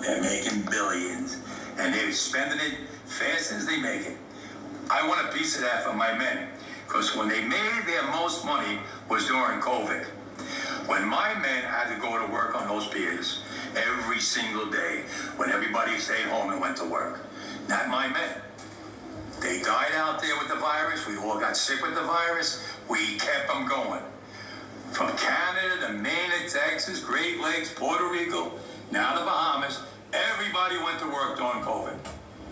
They're making billions, and they're spending it fast as they make it. I want a piece of that for my men, because when they made their most money was during COVID. When my men had to go to work on those piers every single day, when everybody stayed home and went to work. Not my men. They died out there with the virus. We all got sick with the virus. We kept them going. From Canada to Maine to Texas, Great Lakes, Puerto Rico, now the Bahamas, everybody went to work during COVID.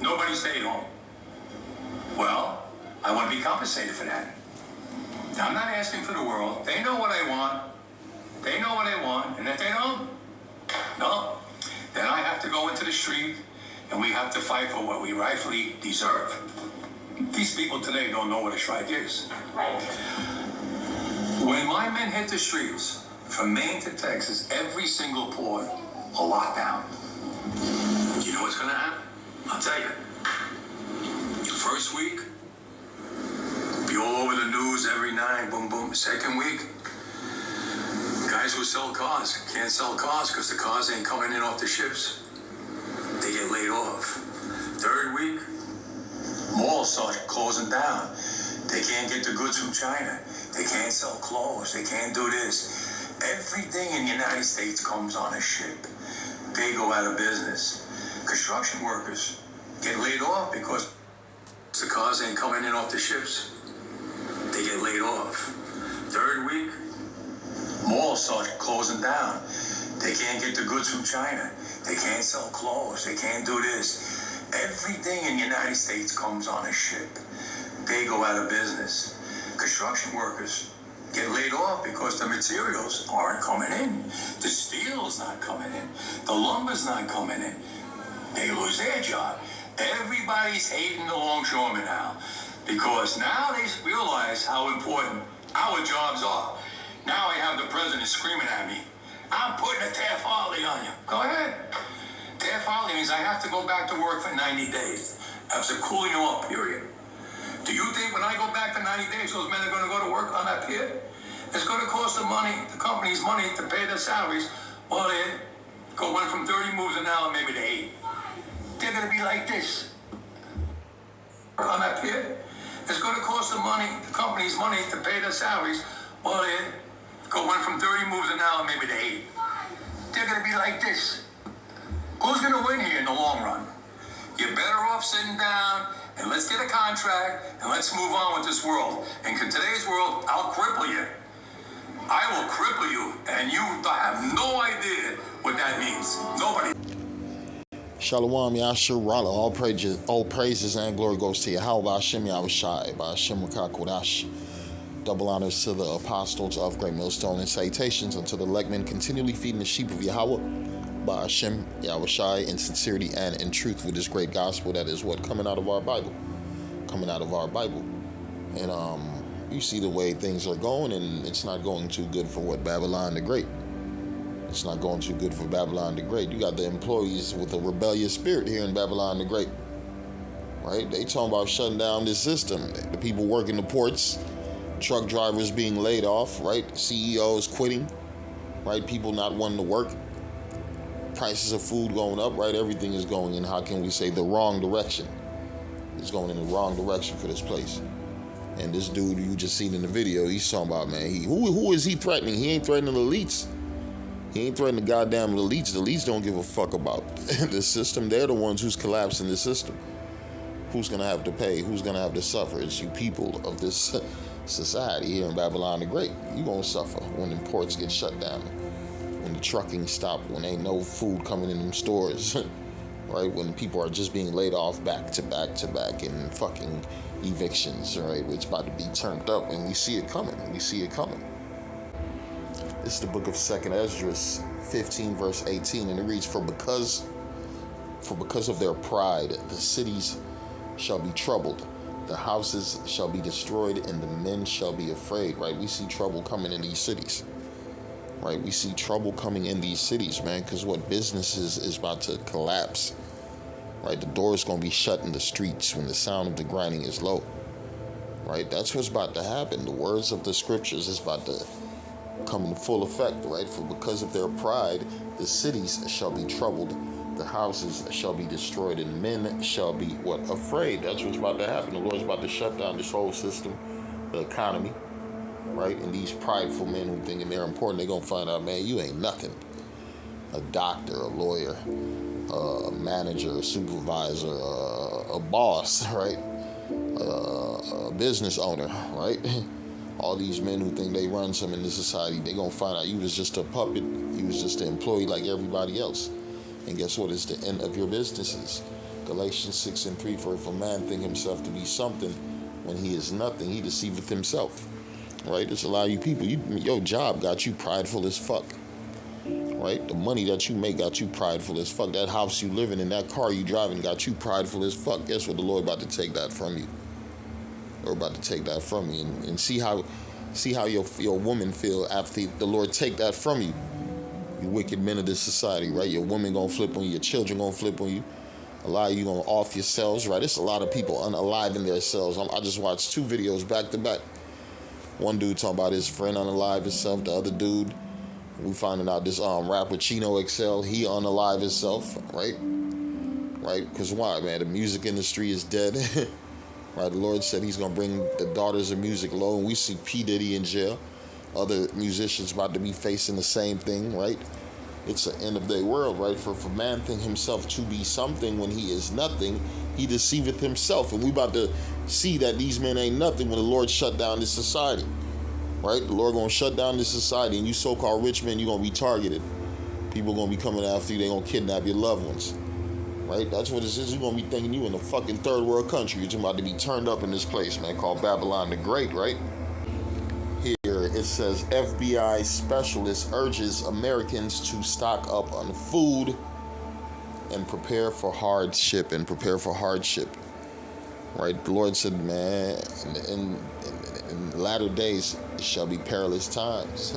Nobody stayed home. Well, I want to be compensated for that. Now, I'm not asking for the world. They know what I want. They know what I want. And if they don't, no, then I have to go into the street and we have to fight for what we rightfully deserve. These people today don't know what a strike is. When my men hit the streets, from Maine to Texas, every single port, a lockdown. You know what's going to happen? I'll tell you. First week, be all over the news every night, boom, boom. Second week, guys who sell cars can't sell cars because the cars ain't coming in off the ships. They get laid off. Third week, malls start closing down. They can't get the goods from China. They can't sell clothes. They can't do this. Everything in the United States comes on a ship. They go out of business. Construction workers get laid off because the cars ain't coming in off the ships. They get laid off. Third week, malls start closing down. They can't get the goods from China. They can't sell clothes. They can't do this. Everything in the United States comes on a ship. They go out of business. Construction workers get laid off because the materials aren't coming in. The steel's not coming in. The lumber's not coming in. They lose their job. Everybody's hating the longshoremen now because now they realize how important our jobs are. Now I have the president screaming at me, I'm putting a folly on you. Go ahead. Folly means I have to go back to work for 90 days. That's a cooling off period. Do you think when I go back to 90 days, those men are going to go to work on that pier? It's going to cost the company's money to pay their salaries. Well, they went from 30 moves an hour maybe to 8. They're going to be like this. On that pier, it's going to cost the company's money to pay their salaries. Well, they went from 30 moves an hour maybe to 8. They're going to be like this. Who's going to win here in the long run? You're better off sitting down and let's get a contract and let's move on with this world. And in today's world, I'll cripple you. I will cripple you, and you have no idea what that means. Nobody. Shalom, Yasharala. All praises and glory goes to Yahweh, Hashem Yahushai, Hashem Rakakodash. Double honors to the apostles of Great Millstone and salutations unto the elect men continually feeding the sheep of Yahweh, by Hashem Yahushai in sincerity and in truth with this great gospel that is what coming out of our Bible. And you see the way things are going, and it's not going too good for Babylon the Great. It's not going too good for Babylon the Great. You got the employees with a rebellious spirit here in Babylon the Great, right? They talking about shutting down this system. The people working the ports, truck drivers being laid off, right? CEOs quitting, right? People not wanting to work. Prices of food going up, right? Everything is going in, how can we say, the wrong direction. It's going in the wrong direction for this place. And this dude you just seen in the video, he's talking about, man, who is he threatening? He ain't threatening the elites. He ain't threatening the goddamn elites. The elites don't give a fuck about the system. They're the ones who's collapsing the system. Who's going to have to pay? Who's going to have to suffer? It's you people of this society here in Babylon the Great. You going to suffer when the ports get shut down. When the trucking stop, when ain't no food coming in them stores, right? When people are just being laid off back to back to back in fucking evictions, right? It's about to be turned up, and we see it coming. This is the book of 2nd Esdras, 15 verse 18, and it reads, For because of their pride, the cities shall be troubled, the houses shall be destroyed, and the men shall be afraid, right? We see trouble coming in these cities. Right, we see trouble coming in these cities, man, because what businesses is about to collapse. Right, the door is going to be shut in the streets when the sound of the grinding is low. Right, that's what's about to happen. The words of the scriptures is about to come in full effect, right? For because of their pride, the cities shall be troubled, The houses shall be destroyed, and men shall be what? Afraid. That's what's about to happen. The Lord's about to shut down this whole system, the economy, right? And these prideful men who thinking they're important, they're gonna find out, man, you ain't nothing. A doctor, a lawyer, a manager, a supervisor, a boss, right? A business owner, right? All these men who think they run something in this society, they're gonna find out you was just a puppet, you was just an employee like everybody else. And guess what? It's the end of your businesses. Galatians 6:3, for if a man think himself to be something when he is nothing, he deceiveth himself. Right? There's a lot of you people, your job got you prideful as fuck. Right? The money that you make got you prideful as fuck. That house you living in, that car you driving got you prideful as fuck. Guess what? The Lord about to take that from you. We're about to take that from you. And see how your woman feel after the Lord take that from you. You wicked men of this society, right? Your woman gonna flip on you, your children gonna flip on you. A lot of you gonna off yourselves, right? It's a lot of people unaliving themselves. I just watched 2 videos back to back. One dude talking about his friend unalive himself. The other dude, we finding out this rapper Chino XL, he unalive himself, right? Right? Because why, man? The music industry is dead. Right? The Lord said he's gonna bring the daughters of music low, and we see P. Diddy in jail. Other musicians about to be facing the same thing, right? It's an end of the world, right? For man think himself to be something when he is nothing, he deceiveth himself. And we about to see that these men ain't nothing when the Lord shut down this society, right? The Lord gonna shut down this society, and you so-called rich men, you gonna be targeted. People gonna be coming after you. They gonna kidnap your loved ones, right? That's what it is. You're gonna be thinking you in a fucking third world country. You're about to be turned up in this place, man, called Babylon the Great, right? Here it says FBI specialist urges Americans to stock up on food and prepare for hardship. Right? The Lord said, man, in latter days it shall be perilous times.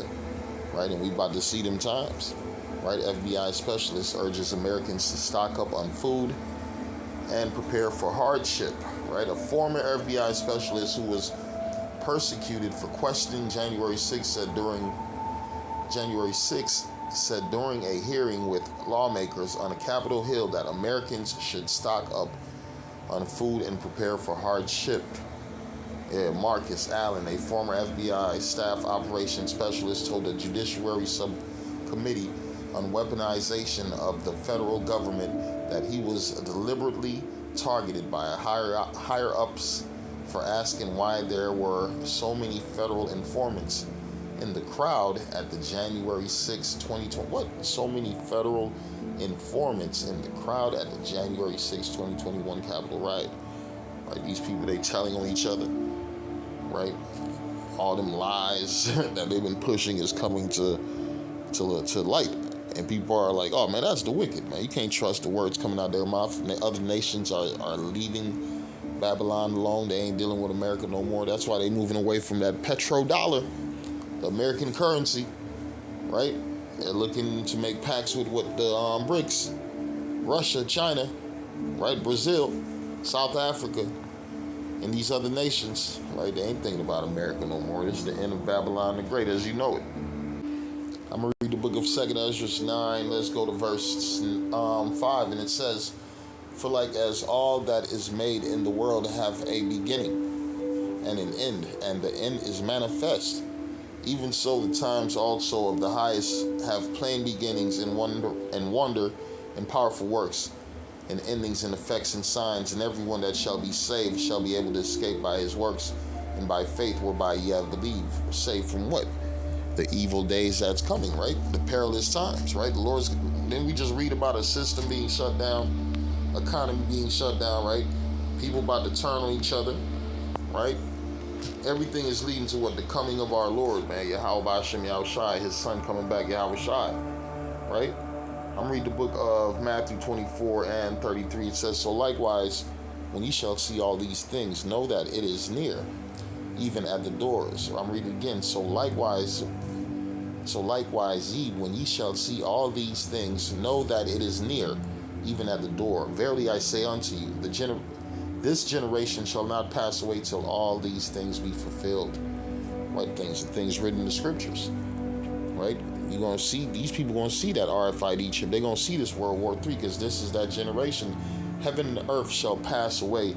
Right? And we about to see them times. Right? FBI specialist urges Americans to stock up on food and prepare for hardship. Right? A former FBI specialist who was persecuted for questioning January 6th said during a hearing with lawmakers on a Capitol Hill that Americans should stock up on food and prepare for hardship. Marcus Allen, a former FBI staff operations specialist, told the Judiciary Subcommittee on Weaponization of the federal government that he was deliberately targeted by higher-ups for asking why there were so many federal informants in the crowd at the January 6, 2020. What? So many federal informants in the crowd at the January 6, 2021 Capitol riot. Right? These people, they telling on each other. Right? All them lies that they've been pushing is coming to light. And people are like, oh man, that's the wicked, man. You can't trust the words coming out their mouth. And the other nations are leaving Babylon alone. They ain't dealing with America no more. That's why they moving away from that petrodollar, the American currency, right? They're looking to make pacts with what the BRICS, Russia, China, right? Brazil, South Africa, and these other nations, right? They ain't thinking about America no more. This is the end of Babylon the Great as you know it. I'm going to read the book of 2 Ezra 9. Let's go to verse 5, and it says, for like as all that is made in the world have a beginning and an end, and the end is manifest, even so the times also of the highest have plain beginnings and wonder and powerful works, and endings and effects and signs, and everyone that shall be saved shall be able to escape by his works and by faith whereby ye have believed. Saved from what? The evil days that's coming, right? The perilous times, right? The Lord's. Then we just read about a system being shut down, economy being shut down, right? People about to turn on each other, right? Everything is leading to what? The coming of our Lord, man. Yahweh Hashem Yahushai, his son coming back, Yahweh Shai, right? I'm reading the book of Matthew 24:33. It says, so likewise, when ye shall see all these things, know that it is near, even at the doors. I'm reading again. So likewise ye, when ye shall see all these things, know that it is near, even at the door. Verily I say unto you, this generation shall not pass away till all these things be fulfilled. Right? Things written in the scriptures. Right? You're going to see, these people going to see that RFID chip. They're going to see this World War III, because this is that generation. Heaven and earth shall pass away.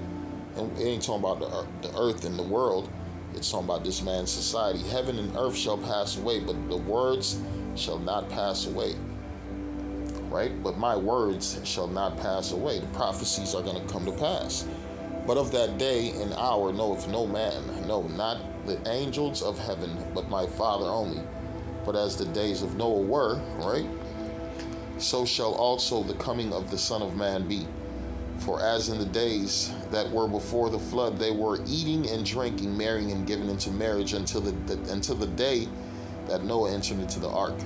And it ain't talking about the earth and the world. It's talking about this man's society. Heaven and earth shall pass away, but the words shall not pass away. Right? But my words shall not pass away. The prophecies are going to come to pass. But of that day and hour knoweth no man, no, not the angels of heaven, but my Father only. But as the days of Noah were, right, so shall also the coming of the Son of Man be. For as in the days that were before the flood, they were eating and drinking, marrying and giving into marriage until the day that Noah entered into the ark,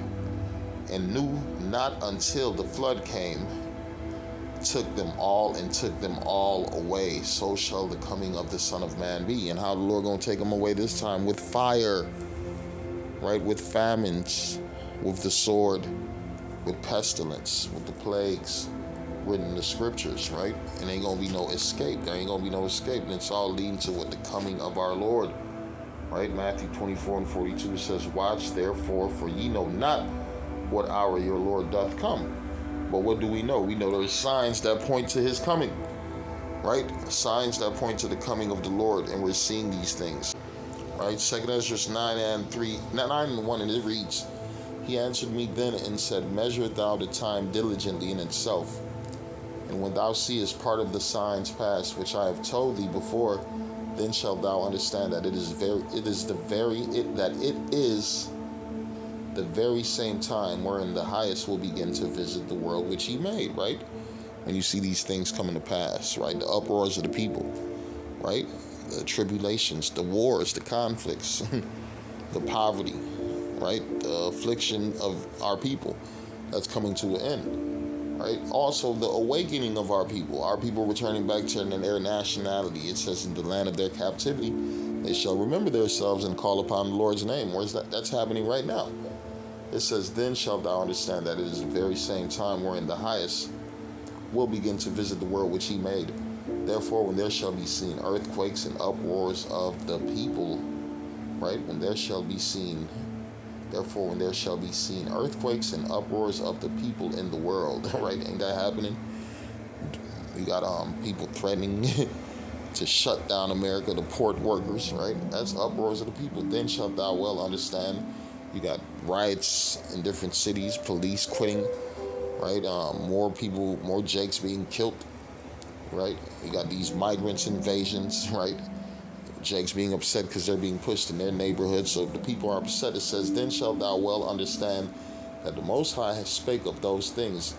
and knew not until the flood came, took them all away. So shall the coming of the Son of Man be. And how the Lord going to take them away this time? With fire, right? With famines, with the sword, with pestilence, with the plagues written in the scriptures, right? And ain't gonna be no escape. There ain't gonna be no escape. And it's all leading to what? The coming of our Lord, right? Matthew 24:42 says, watch therefore, for ye know not what hour your Lord doth come. But what do we know? We know there's signs that point to his coming, right? Signs that point to the coming of the Lord, and we're seeing these things, right? 2 Ezra 9:1, and it reads, he answered me then and said, measure thou the time diligently in itself, and when thou seest part of the signs pass, which I have told thee before, then shalt thou understand that it is the very same time wherein the highest will begin to visit the world which he made, right? When you see these things coming to pass, right? The uproars of the people, right? The tribulations, the wars, the conflicts, the poverty, right? The affliction of our people that's coming to an end, right? Also, the awakening of our people returning back to their nationality. It says, in the land of their captivity, they shall remember themselves and call upon the Lord's name. Where's that? That's happening right now. It says, then shalt thou understand that it is the very same time wherein the highest will begin to visit the world which he made. Therefore, when there shall be seen earthquakes and uproars of the people, right? When there shall be seen earthquakes and uproars of the people in the world, right? Ain't that happening? You got people threatening to shut down America, the port workers, right? That's uproars of the people. Then shalt thou well understand. You got riots in different cities, police quitting, right? More people, more Jakes being killed, right? You got these migrants invasions, right? Jakes being upset because they're being pushed in their neighborhood. So if the people are upset, it says, then shalt thou well understand that the Most High has spake of those things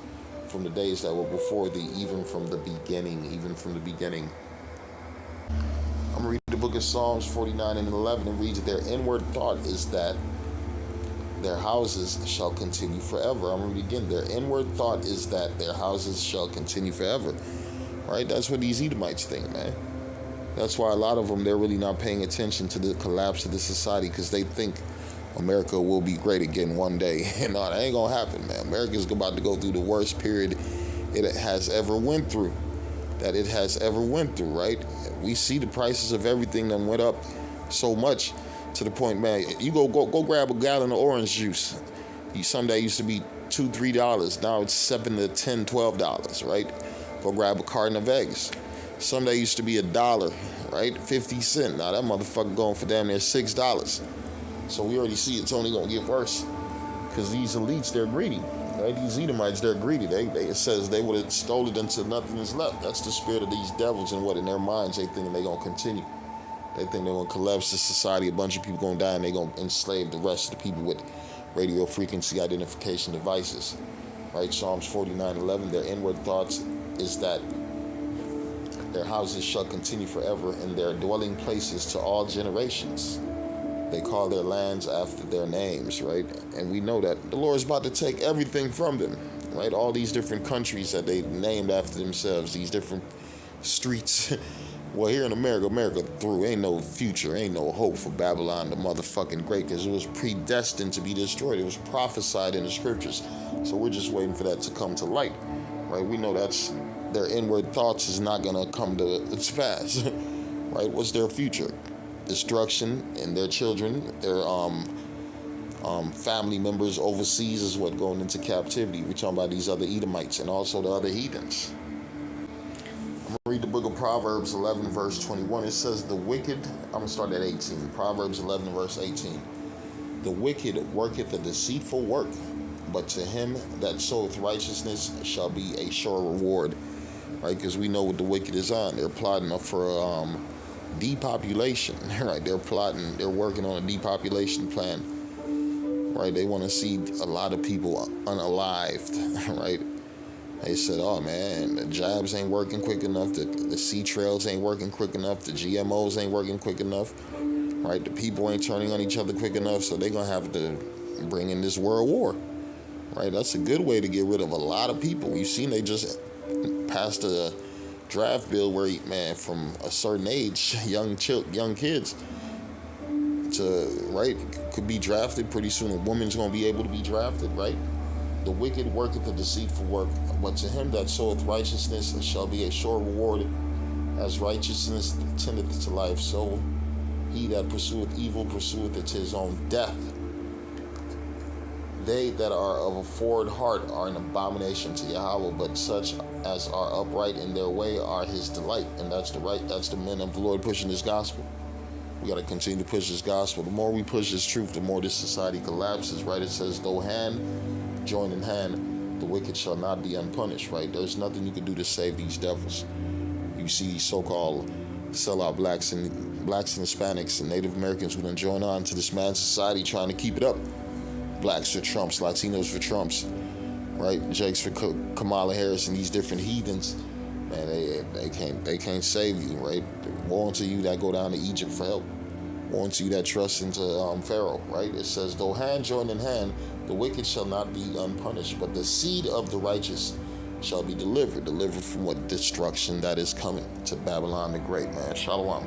from the days that were before thee, even from the beginning. I'm going to read the book of Psalms 49 and 11. It reads, their inward thought is that their houses shall continue forever. I'm going to read again. Their inward thought is that their houses shall continue forever. Right? That's what these Edomites think, man. That's why a lot of them, they're really not paying attention to the collapse of the society, because they think America will be great again one day. No, that ain't going to happen, man. America's about to go through the worst period it has ever went through. Right? We see the prices of everything that went up so much to the point, man, you go grab a gallon of orange juice. Someday used to be $2-3. Now it's $7 to $10, $12, right? Go grab a carton of eggs. Someday used to be $1, right? 50 cents. Now that motherfucker going for damn near $6. So we already see it's only going to get worse, because these elites, they're greedy. Right? These Edomites, they're greedy. It says they would have stole it until nothing is left. That's the spirit of these devils, and what in their minds they think they're going to continue. They think they're going to collapse the society. A bunch of people going to die, and they're going to enslave the rest of the people with radio frequency identification devices. Right? Psalms 49:11. Their inward thoughts is that their houses shall continue forever, and their dwelling places to all generations. They call their lands after their names, right? And we know that the Lord is about to take everything from them, right? All these different countries that they named after themselves, these different streets. Well, here in America through, ain't no future, ain't no hope for Babylon the motherfucking great, because it was predestined to be destroyed. It was prophesied in the scriptures. So we're just waiting for that to come to light, right? We know that's their inward thoughts is not going to come to its pass, right? What's their future? Destruction, and their children, their family members overseas is what going into captivity. We're talking about these other Edomites and also the other heathens. I'm going to read the book of Proverbs 11 verse 21. It says the wicked, I'm going to start at 18. Proverbs 11 verse 18. The wicked worketh a deceitful work, but to him that soweth righteousness shall be a sure reward. Right, because we know what the wicked is on. They're plotting for depopulation. Right, they're working on a depopulation plan. Right, they want to see a lot of people unalived. Right, they said, oh man, the jabs ain't working quick enough, the sea trails ain't working quick enough, the GMOs ain't working quick enough. Right, the people ain't turning on each other quick enough, so they're gonna have to bring in this world war. Right, that's a good way to get rid of a lot of people. You've seen they just passed a draft bill where, man, from a certain age, young kids to, right, could be drafted pretty soon. A woman's gonna be able to be drafted, right? The wicked worketh a deceitful work, but to him that soweth righteousness shall be a sure reward. As righteousness tendeth to life, so he that pursueth evil pursueth it to his own death. They that are of a forward heart are an abomination to Yahweh, but such as are upright in their way are his delight. And that's the men of the Lord pushing this gospel. We got to continue to push this gospel. The more we push this truth, the more this society collapses, right? It says, though hand join in hand, the wicked shall not be unpunished, right? There's nothing you can do to save these devils. You see these so-called sellout blacks and Hispanics and Native Americans who done join on to this mad society trying to keep it up. Blacks for Trumps, Latinos for Trumps, right? Jakes for Kamala Harris and these different heathens. Man, they can't save you, right? Woe unto you that go down to Egypt for help. Woe unto you that trust into Pharaoh, right? It says, though hand join in hand, the wicked shall not be unpunished, but the seed of the righteous shall be delivered from what destruction that is coming to Babylon the Great, man. Shalom.